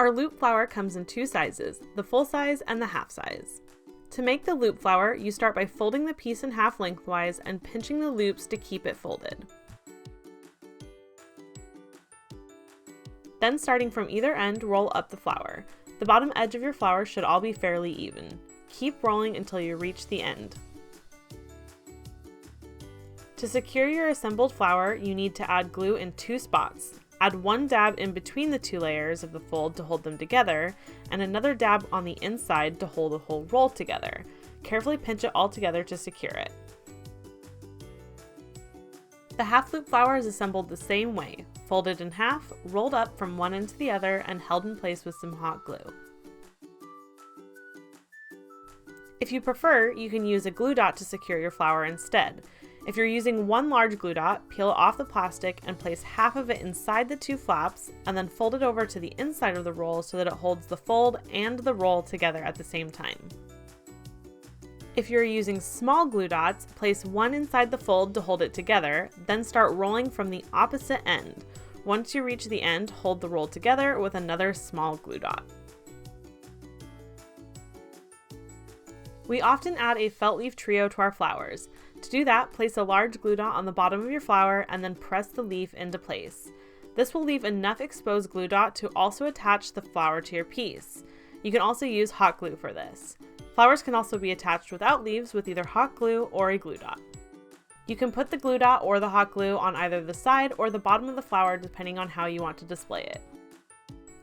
Our loop flower comes in two sizes, the full size and the half size. To make the loop flower, you start by folding the piece in half lengthwise and pinching the loops to keep it folded. Then starting from either end, roll up the flower. The bottom edge of your flower should all be fairly even. Keep rolling until you reach the end. To secure your assembled flower, you need to add glue in two spots. Add one dab in between the two layers of the fold to hold them together, and another dab on the inside to hold the whole roll together. Carefully pinch it all together to secure it. The half loop flower is assembled the same way, folded in half, rolled up from one end to the other, and held in place with some hot glue. If you prefer, you can use a glue dot to secure your flower instead. If you're using one large glue dot, peel it off the plastic and place half of it inside the two flaps, and then fold it over to the inside of the roll so that it holds the fold and the roll together at the same time. If you're using small glue dots, place one inside the fold to hold it together, then start rolling from the opposite end. Once you reach the end, hold the roll together with another small glue dot. We often add a felt leaf trio to our flowers. To do that, place a large glue dot on the bottom of your flower and then press the leaf into place. This will leave enough exposed glue dot to also attach the flower to your piece. You can also use hot glue for this. Flowers can also be attached without leaves with either hot glue or a glue dot. You can put the glue dot or the hot glue on either the side or the bottom of the flower depending on how you want to display it.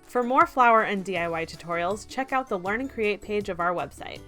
For more flower and DIY tutorials, check out the Learn and Create page of our website.